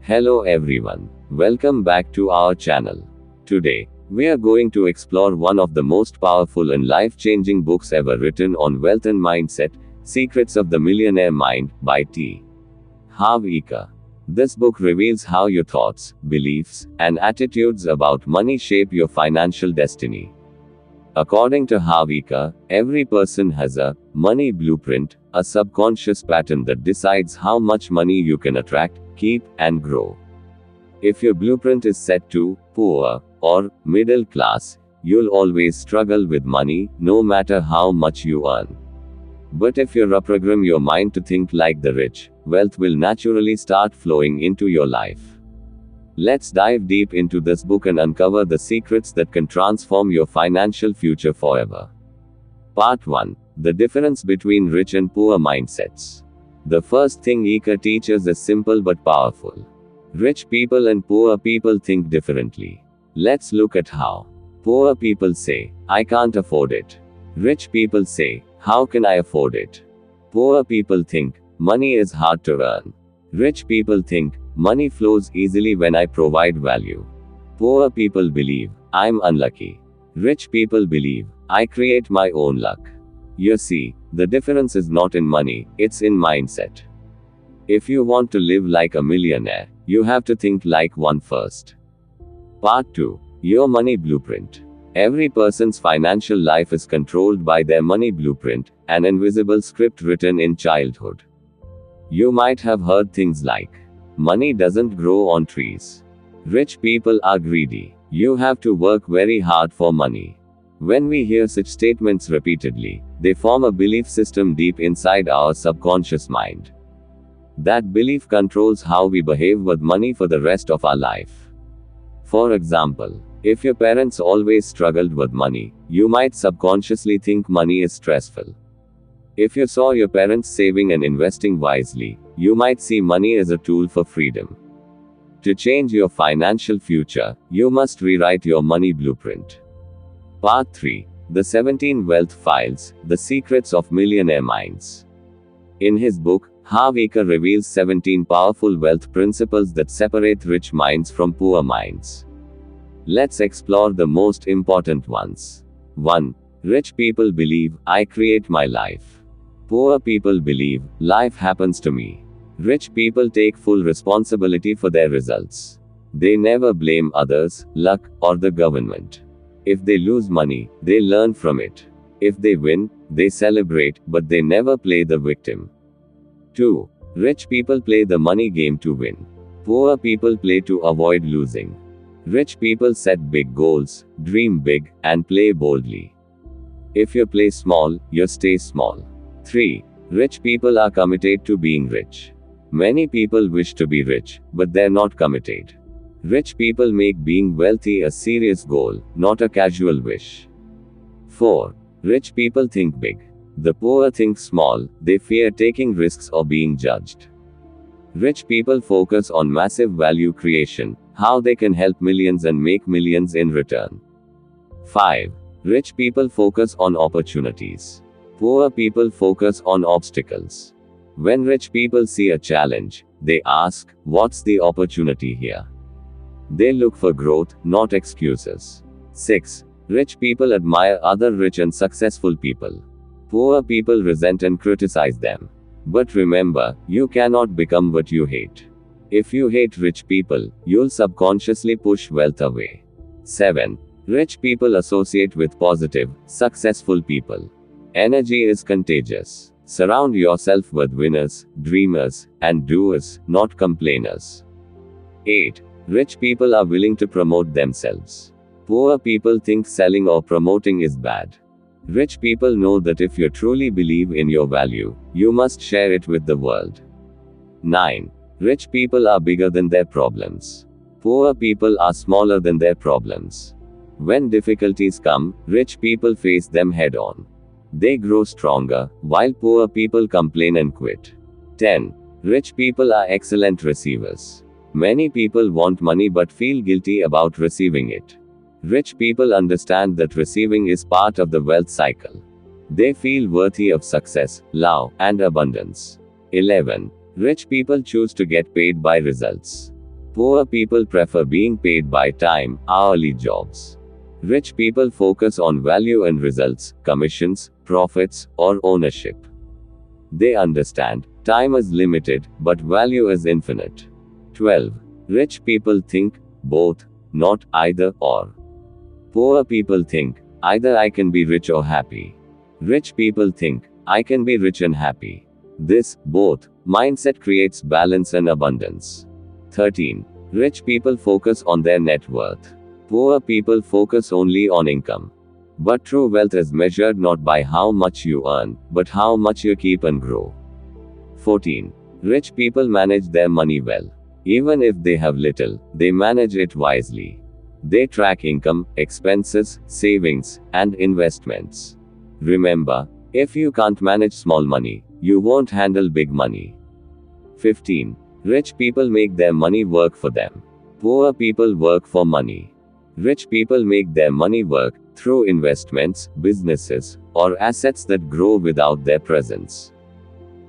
Hello everyone. Welcome back to our channel. Today, we are going to explore one of the most powerful and life-changing books ever written on wealth and mindset, Secrets of the Millionaire Mind, by T. Harv Eker. This book reveals how your thoughts, beliefs, and attitudes about money shape your financial destiny. According to Harv Eker, every person has a money blueprint, a subconscious pattern that decides how much money you can attract, keep, and grow. If your blueprint is set to poor or middle class, you'll always struggle with money, no matter how much you earn. But if you reprogram your mind to think like the rich, wealth will naturally start flowing into your life. Let's dive deep into this book and uncover the secrets that can transform your financial future forever. Part 1. The difference between rich and poor mindsets. The first thing Eker teaches is simple but powerful. Rich people and poor people think differently. Let's look at how. Poor people say, I can't afford it. Rich people say, how can I afford it? Poor people think, money is hard to earn. Rich people think, money flows easily when I provide value. Poor people believe, I'm unlucky. Rich people believe, I create my own luck. You see, the difference is not in money, it's in mindset. If you want to live like a millionaire, you have to think like one first. Part 2. Your money blueprint. Every person's financial life is controlled by their money blueprint, an invisible script written in childhood. You might have heard things like, money doesn't grow on trees. Rich people are greedy. You have to work very hard for money. When we hear such statements repeatedly, they form a belief system deep inside our subconscious mind. That belief controls how we behave with money for the rest of our life. For example, if your parents always struggled with money, you might subconsciously think money is stressful. If you saw your parents saving and investing wisely, you might see money as a tool for freedom. To change your financial future, you must rewrite your money blueprint. Part 3. The 17 Wealth Files, The Secrets of Millionaire Minds. In his book, Harv Eker reveals 17 powerful wealth principles that separate rich minds from poor minds. Let's explore the most important ones. 1. Rich people believe, I create my life. Poor people believe, life happens to me. Rich people take full responsibility for their results. They never blame others, luck, or the government. If they lose money, they learn from it. If they win, they celebrate, but they never play the victim. 2. Rich people play the money game to win. Poor people play to avoid losing. Rich people set big goals, dream big, and play boldly. If you play small, you stay small. 3. Rich people are committed to being rich. Many people wish to be rich, but they're not committed. Rich people make being wealthy a serious goal, not a casual wish. 4. Rich people think big. The poor think small, they fear taking risks or being judged. Rich people focus on massive value creation, how they can help millions and make millions in return. 5. Rich people focus on opportunities. Poor people focus on obstacles. When rich people see a challenge, they ask, what's the opportunity here? They look for growth, not excuses. 6. Rich people admire other rich and successful people. Poor people resent and criticize them. But remember, you cannot become what you hate. If you hate rich people, you'll subconsciously push wealth away. 7. Rich people associate with positive, successful people. Energy is contagious. Surround yourself with winners, dreamers, and doers, not complainers. 8. Rich people are willing to promote themselves. Poor people think selling or promoting is bad. Rich people know that if you truly believe in your value, you must share it with the world. 9. Rich people are bigger than their problems. Poor people are smaller than their problems. When difficulties come, rich people face them head on. They grow stronger, while poor people complain and quit. 10. Rich people are excellent receivers. Many people want money but feel guilty about receiving it. Rich people understand that receiving is part of the wealth cycle. They feel worthy of success, love, and abundance. 11. Rich people choose to get paid by results. Poor people prefer being paid by time, hourly jobs. Rich people focus on value and results, commissions, profits, or ownership. They understand time is limited, but value is infinite. 12. Rich people think both, not either or. Poor people think either I can be rich or happy. Rich people think I can be rich and happy. This both mindset creates balance and abundance. 13. Rich people focus on their net worth. Poor people focus only on income. But true wealth is measured not by how much you earn, but how much you keep and grow. 14. Rich people manage their money well. Even if they have little, they manage it wisely. They track income, expenses, savings, and investments. Remember, if you can't manage small money, you won't handle big money. 15. Rich people make their money work for them. Poor people work for money. Rich people make their money work through investments, businesses, or assets that grow without their presence.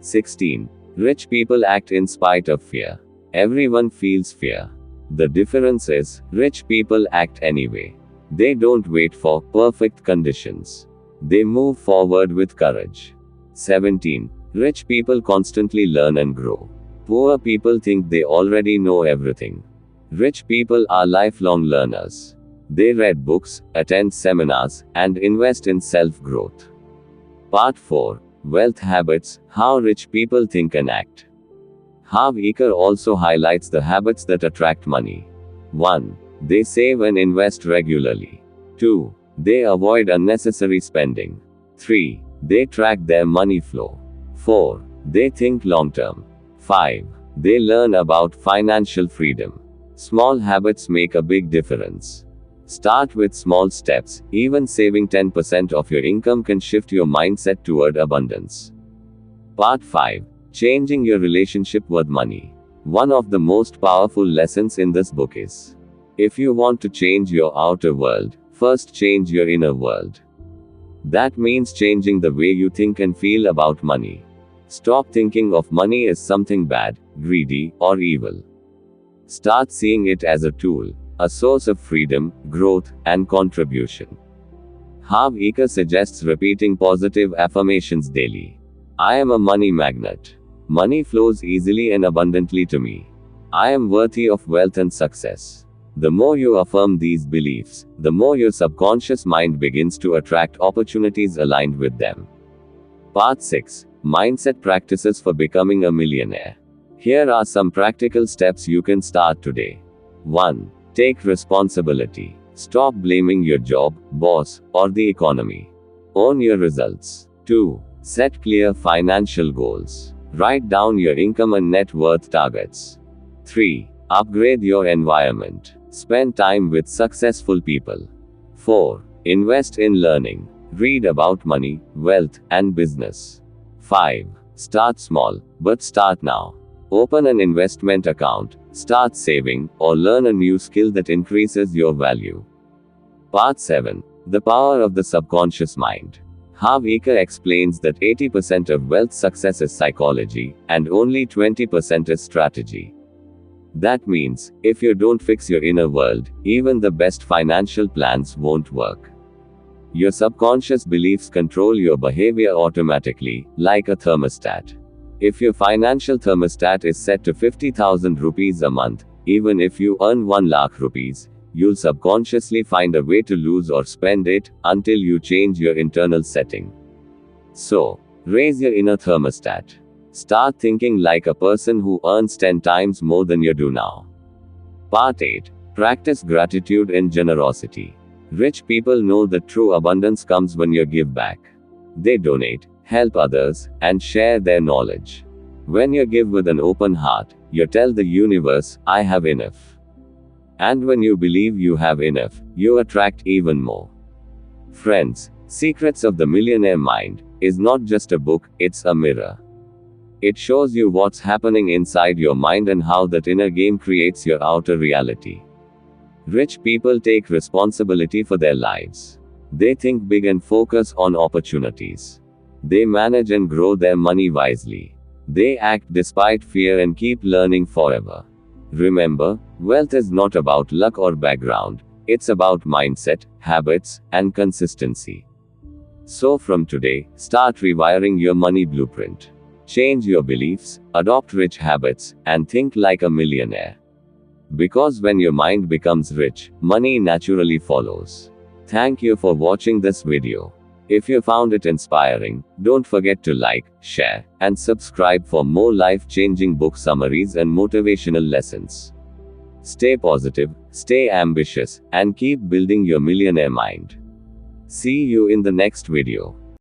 16. Rich people act in spite of fear. Everyone feels fear. The difference is, rich people act anyway. They don't wait for perfect conditions. They move forward with courage. 17. Rich people constantly learn and grow. Poor people think they already know everything. Rich people are lifelong learners. They read books, attend seminars, and invest in self-growth. Part 4. Wealth Habits: How Rich People Think and Act. Harv Eker also highlights the habits that attract money. 1. They save and invest regularly. 2. They avoid unnecessary spending. 3. They track their money flow. 4. They think long-term. 5. They learn about financial freedom. Small habits make a big difference. Start with small steps. Even saving 10% of your income can shift your mindset toward abundance. Part 5. Changing your relationship with money. One of the most powerful lessons in this book is: if you want to change your outer world, first change your inner world. That means changing the way you think and feel about money. Stop thinking of money as something bad, greedy, or evil. Start seeing it as a tool, a source of freedom, growth, and contribution. Harv Eker suggests repeating positive affirmations daily. I am a money magnet. Money flows easily and abundantly to me. I am worthy of wealth and success. The more you affirm these beliefs, the more your subconscious mind begins to attract opportunities aligned with them. Part 6. Mindset Practices for Becoming a Millionaire. Here are some practical steps you can start today. 1. Take responsibility. Stop blaming your job, boss, or the economy. Own your results. 2. Set clear financial goals. Write down your income and net worth targets. 3. Upgrade your environment. Spend time with successful people. 4. Invest in learning. Read about money, wealth, and business. 5. Start small, but start now. Open an investment account, start saving, or learn a new skill that increases your value. Part 7. The Power of the Subconscious Mind. Harv Eker explains that 80% of wealth success is psychology, and only 20% is strategy. That means, if you don't fix your inner world, even the best financial plans won't work. Your subconscious beliefs control your behavior automatically, like a thermostat. If your financial thermostat is set to 50,000 rupees a month, even if you earn 1 lakh rupees, you'll subconsciously find a way to lose or spend it, until you change your internal setting. So, raise your inner thermostat. Start thinking like a person who earns 10 times more than you do now. Part 8. Practice gratitude and generosity. Rich people know that true abundance comes when you give back. They donate, help others, and share their knowledge. When you give with an open heart, you tell the universe, I have enough. And when you believe you have enough, you attract even more. Friends, Secrets of the Millionaire Mind is not just a book, it's a mirror. It shows you what's happening inside your mind and how that inner game creates your outer reality. Rich people take responsibility for their lives. They think big and focus on opportunities. They manage and grow their money wisely. They act despite fear and keep learning forever. Remember, wealth is not about luck or background, it's about mindset, habits, and consistency. So from today, start rewiring your money blueprint. Change your beliefs, adopt rich habits, and think like a millionaire. Because when your mind becomes rich, money naturally follows. Thank you for watching this video. If you found it inspiring, don't forget to like, share, and subscribe for more life-changing book summaries and motivational lessons. Stay positive, stay ambitious, and keep building your millionaire mind. See you in the next video.